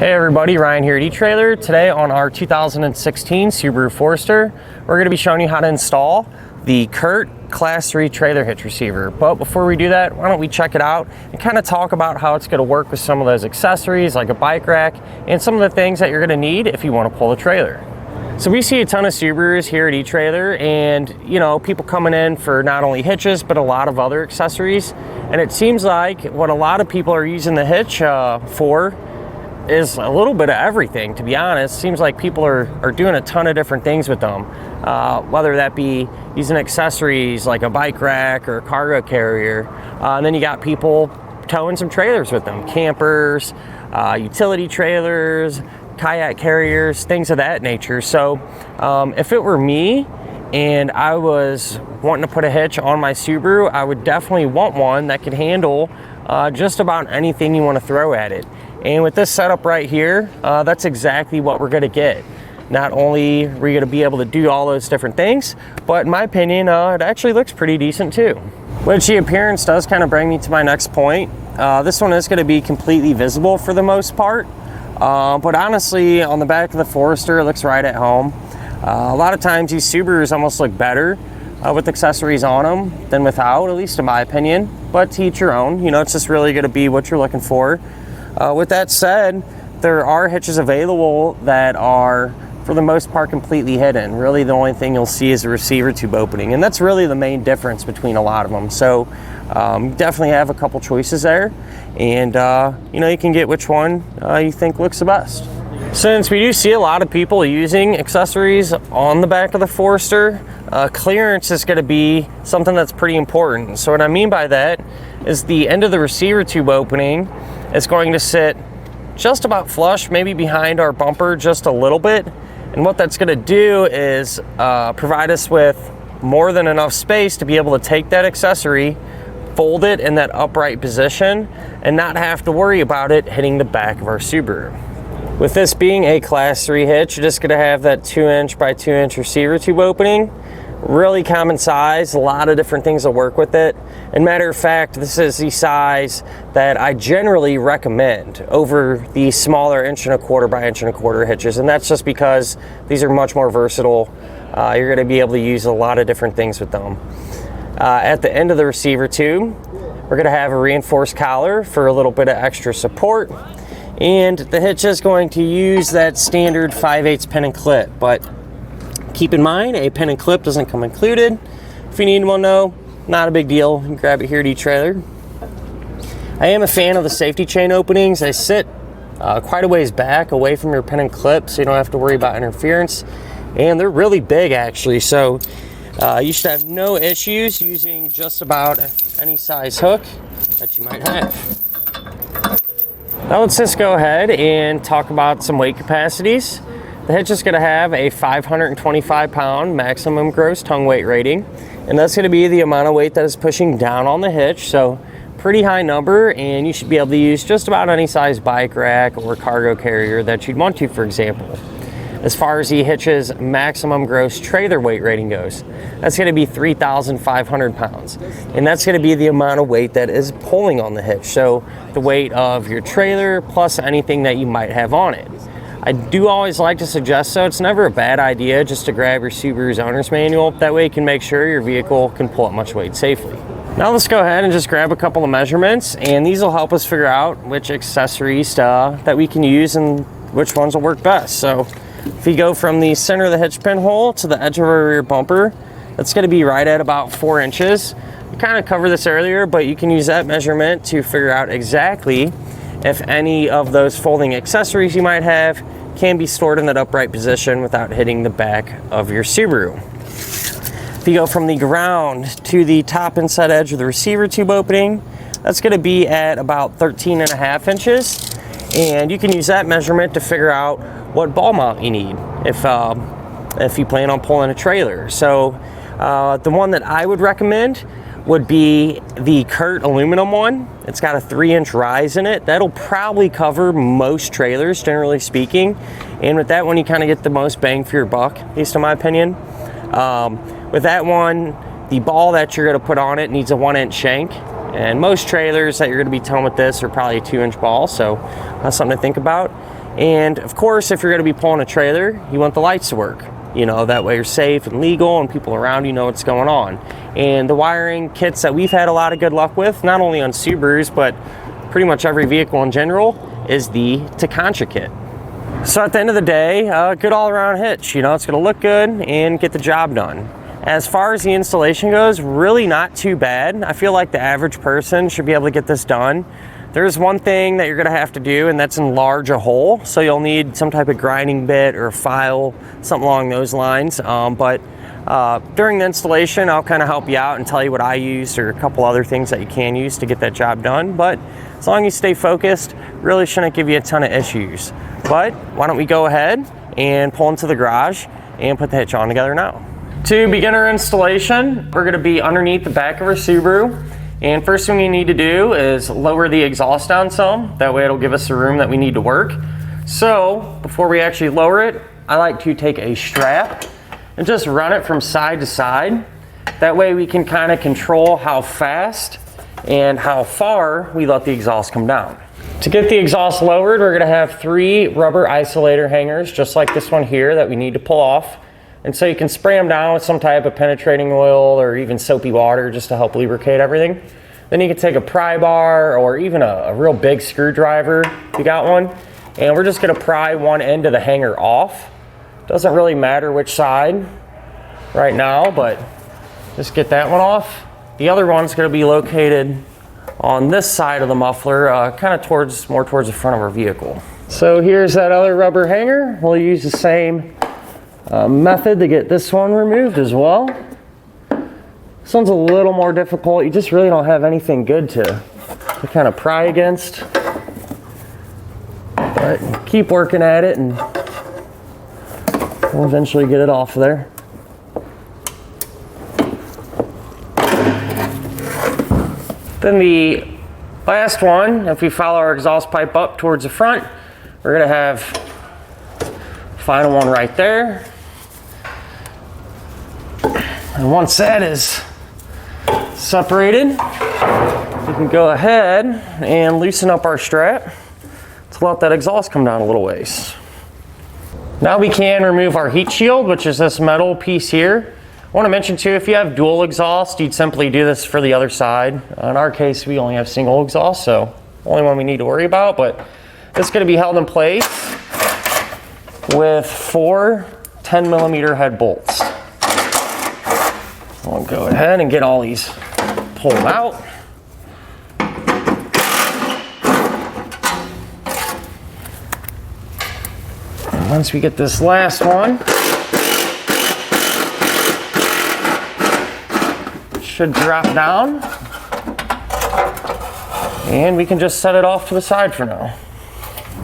Hey everybody, Ryan here at eTrailer. Today on our 2016 Subaru Forester, we're going to be showing you how to install the CURT Class 3 trailer hitch receiver. But before we do that, why don't we check it out and kind of talk about how it's going to work with some of those accessories like a bike rack and some of the things that you're going to need if you want to pull the trailer. So we see a ton of Subarus here at eTrailer, and you know, people coming in for not only hitches but a lot of other accessories, and it seems like what a lot of people are using the hitch for is a little bit of everything, to be honest. Seems like people are doing a ton of different things with them, whether that be using accessories like a bike rack or a cargo carrier, and then you got people towing some trailers with them, campers, utility trailers, kayak carriers, things of that nature. So if it were me and I was wanting to put a hitch on my Subaru, I would definitely want one that could handle just about anything you want to throw at it. And with this setup right here, that's exactly what we're going to get. Not only are we going to be able to do all those different things, but in my opinion, it actually looks pretty decent too. Which the appearance does kind of bring me to my next point. This one is going to be completely visible for the most part. But honestly, on the back of the Forester, it looks right at home. A lot of times these Subarus almost look better with accessories on them than without, at least in my opinion. But to each your own, you know, it's just really going to be what you're looking for. With that said, there are hitches available that are, for the most part, completely hidden. Really, the only thing you'll see is a receiver tube opening, and that's really the main difference between a lot of them. So definitely have a couple choices there, and you know, you can get which one you think looks the best. Since we do see a lot of people using accessories on the back of the Forester, clearance is going to be something that's pretty important. So what I mean by that is the end of the receiver tube opening is going to sit just about flush, maybe behind our bumper just a little bit. And what that's going to do is provide us with more than enough space to be able to take that accessory, fold it in that upright position, and not have to worry about it hitting the back of our Subaru. With this being a Class 3 hitch, you're just going to have that 2" by 2" receiver tube opening. Really common size, a lot of different things will work with it. And matter of fact, this is the size that I generally recommend over the smaller 1¼ by 1¼ hitches, and that's just because these are much more versatile. You're going to be able to use a lot of different things with them. At the end of the receiver tube, we're going to have a reinforced collar for a little bit of extra support, and the hitch is going to use that standard 5/8 pin and clip, but keep in mind, a pin and clip doesn't come included. If you need one though, not a big deal. You can grab it here at eTrailer. I am a fan of the safety chain openings. They sit quite a ways back away from your pin and clip, so you don't have to worry about interference. And they're really big actually, so you should have no issues using just about any size hook that you might have. Now let's just go ahead and talk about some weight capacities. The hitch is going to have a 525-pound maximum gross tongue weight rating, and that's going to be the amount of weight that is pushing down on the hitch, so pretty high number, and you should be able to use just about any size bike rack or cargo carrier that you'd want to, for example. As far as the hitch's maximum gross trailer weight rating goes, that's going to be 3,500 pounds, and that's going to be the amount of weight that is pulling on the hitch, so the weight of your trailer plus anything that you might have on it. I do always like to suggest, so it's never a bad idea just to grab your Subaru's owner's manual. That way you can make sure your vehicle can pull up much weight safely. Now let's go ahead and just grab a couple of measurements, and these will help us figure out which accessories that we can use and which ones will work best. So if you go from the center of the hitch pin hole to the edge of our rear bumper, that's going to be right at about 4 inches. We kind of covered this earlier, but you can use that measurement to figure out exactly if any of those folding accessories you might have can be stored in that upright position without hitting the back of your Subaru. If you go from the ground to the top inside edge of the receiver tube opening, that's going to be at about 13.5 inches, and you can use that measurement to figure out what ball mount you need if you plan on pulling a trailer. So the one that I would recommend would be the CURT aluminum one. It's got a 3-inch rise in it. That'll probably cover most trailers, generally speaking. And with that one, you kind of get the most bang for your buck, at least in my opinion. With that one, the ball that you're gonna put on it needs a 1-inch shank. And most trailers that you're gonna be towing with this are probably a 2-inch ball, so that's something to think about. And of course, if you're going to be pulling a trailer, you want the lights to work. You know, that way you're safe and legal and people around you know what's going on. And the wiring kits that we've had a lot of good luck with, not only on Subarus, but pretty much every vehicle in general, is the Takancha kit. So at the end of the day, good all-around hitch. You know, it's going to look good and get the job done. As far as the installation goes, really not too bad. I feel like the average person should be able to get this done. There's one thing that you're going to have to do, and that's enlarge a hole. So you'll need some type of grinding bit or a file, something along those lines. But during the installation, I'll kind of help you out and tell you what I used or a couple other things that you can use to get that job done. But as long as you stay focused, really shouldn't give you a ton of issues. But why don't we go ahead and pull into the garage and put the hitch on together now. To begin our installation, we're going to be underneath the back of our Subaru. And first thing we need to do is lower the exhaust down some. That way it'll give us the room that we need to work. So before we actually lower it, I like to take a strap and just run it from side to side. That way we can kind of control how fast and how far we let the exhaust come down. To get the exhaust lowered, we're going to have 3 rubber isolator hangers, just like this one here, that we need to pull off. And so you can spray them down with some type of penetrating oil or even soapy water just to help lubricate everything. Then you can take a pry bar or even a real big screwdriver if you got one. And we're just going to pry one end of the hanger off. Doesn't really matter which side right now, but just get that one off. The other one's going to be located on this side of the muffler, kind of more towards the front of our vehicle. So here's that other rubber hanger. We'll use the same method to get this one removed as well. This one's a little more difficult. You just really don't have anything good to kind of pry against. But keep working at it and we'll eventually get it off there. Then the last one, if we follow our exhaust pipe up towards the front, we're going to have final one right there. And once that is separated, we can go ahead and loosen up our strap to let that exhaust come down a little ways. Now we can remove our heat shield, which is this metal piece here. I want to mention too, if you have dual exhaust, you'd simply do this for the other side. In our case, we only have single exhaust, so only one we need to worry about, but it's going to be held in place with 4 10mm head bolts. We'll go ahead and get all these pulled out. And once we get this last one, it should drop down. And we can just set it off to the side for now.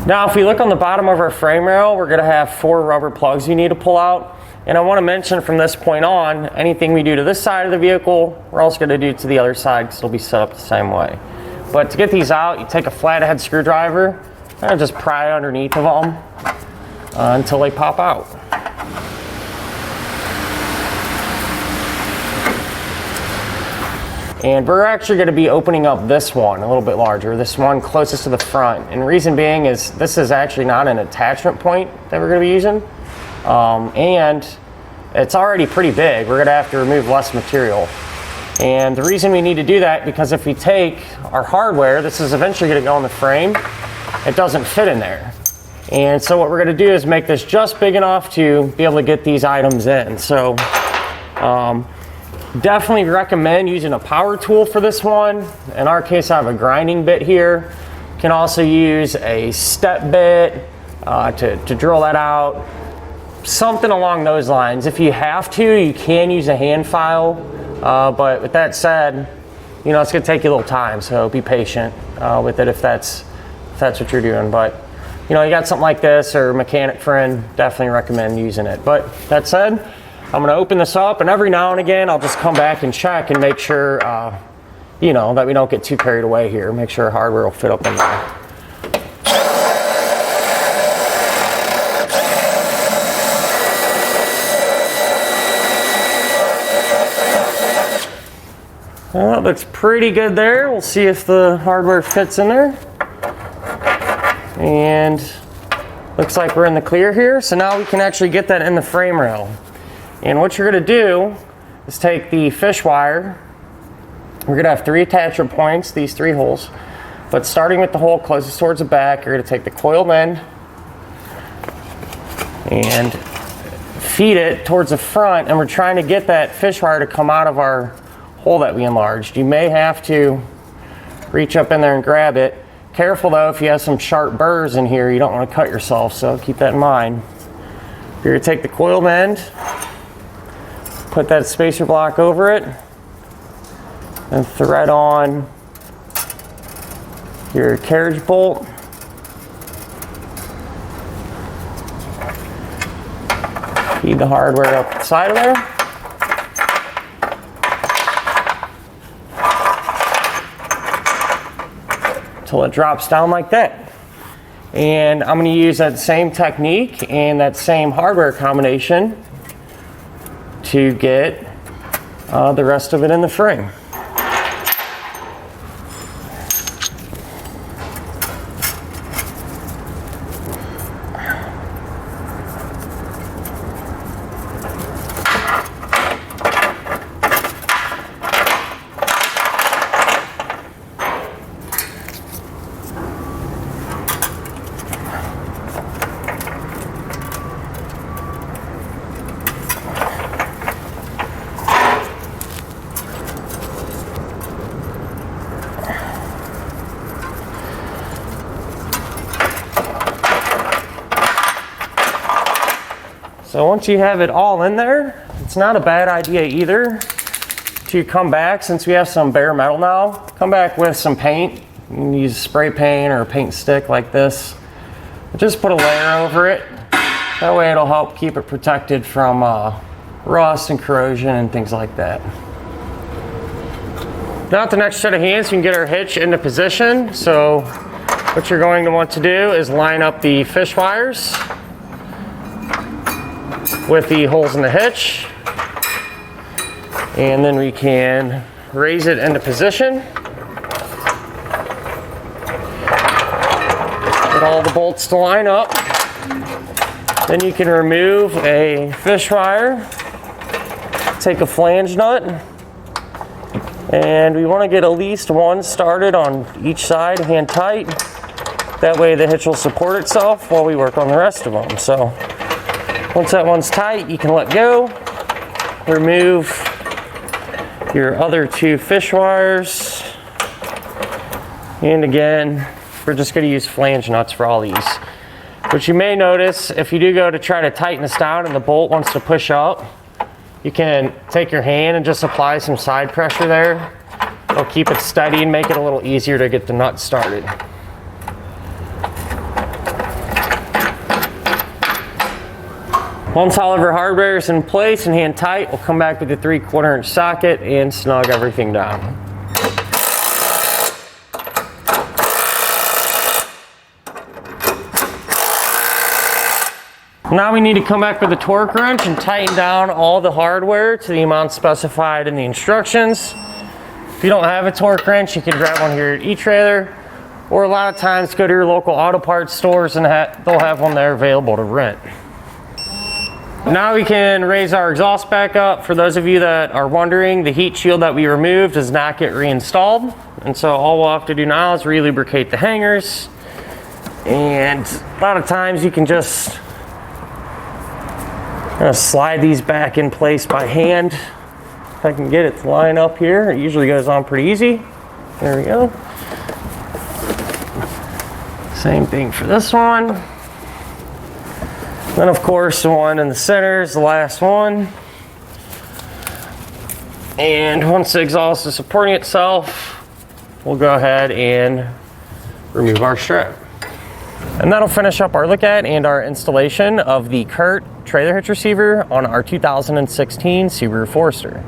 Now, if we look on the bottom of our frame rail, we're going to have 4 rubber plugs you need to pull out. And I want to mention from this point on, anything we do to this side of the vehicle, we're also going to do to the other side because it'll be set up the same way. But to get these out, you take a flathead screwdriver and just pry underneath of them until they pop out. And we're actually going to be opening up this one a little bit larger, this one closest to the front. And the reason being is this is actually not an attachment point that we're going to be using. And it's already pretty big. We're going to have to remove less material. And the reason we need to do that, because if we take our hardware, this is eventually going to go in the frame, it doesn't fit in there. And so what we're going to do is make this just big enough to be able to get these items in. So definitely recommend using a power tool for this one. In our case, I have a grinding bit here. You can also use a step bit to drill that out. Something along those lines. If you have to, you can use a hand file. But with that said, you know, it's going to take you a little time, so be patient with it if that's what you're doing. But you know, you got something like this or a mechanic friend, definitely recommend using it. But that said, I'm going to open this up, and every now and again I'll just come back and check and make sure you know, that we don't get too carried away here. Make sure our hardware will fit up in there. Well, that looks pretty good there. We'll see if the hardware fits in there. And Looks like we're in the clear here, so now we can actually get that in the frame rail. And what you're gonna do is take the fish wire. We're gonna have 3 attachment points, these 3 holes. But starting with the hole closest towards the back, you're gonna take the coiled end and feed it towards the front, and we're trying to get that fish wire to come out of our hole that we enlarged. You may have to reach up in there and grab it. Careful though, if you have some sharp burrs in here, you don't want to cut yourself, so keep that in mind. You're going to take the coiled end, put that spacer block over it, and thread on your carriage bolt. Feed the hardware up the side of there. Until it drops down like that. And I'm going to use that same technique and that same hardware combination to get the rest of it in the frame. So once you have it all in there, it's not a bad idea either to come back, since we have some bare metal now, come back with some paint. You can use spray paint or a paint stick like this. Just put a layer over it. That way it'll help keep it protected from rust and corrosion and things like that. Now with the next set of hands, we can get our hitch into position. So what you're going to want to do is line up the fish wires with the holes in the hitch, and then we can raise it into position. Get all the bolts to line up. Then you can remove a fish wire, take a flange nut, and we want to get at least one started on each side, hand tight. That way the hitch will support itself while we work on the rest of them. So once that one's tight, you can let go. Remove your other 2 fish wires. And again, we're just going to use flange nuts for all these. But you may notice if you do go to try to tighten this down and the bolt wants to push up, you can take your hand and just apply some side pressure there. It'll keep it steady and make it a little easier to get the nut started. Once all of our hardware is in place and hand tight, we'll come back with the 3/4 inch socket and snug everything down. Now we need to come back with a torque wrench and tighten down all the hardware to the amount specified in the instructions. If you don't have a torque wrench, you can grab one here at eTrailer, or a lot of times go to your local auto parts stores and they'll have one there available to rent. Now we can raise our exhaust back up. For those of you that are wondering, the heat shield that we removed does not get reinstalled. And so all we'll have to do now is re-lubricate the hangers. And a lot of times you can just slide these back in place by hand. If I can get it to line up here, it usually goes on pretty easy. There we go. Same thing for this one. Then of course the one in the center is the last one. And once the exhaust is supporting itself, we'll go ahead and remove our strap. And that'll finish up our look at and our installation of the CURT Trailer Hitch receiver on our 2016 Subaru Forester.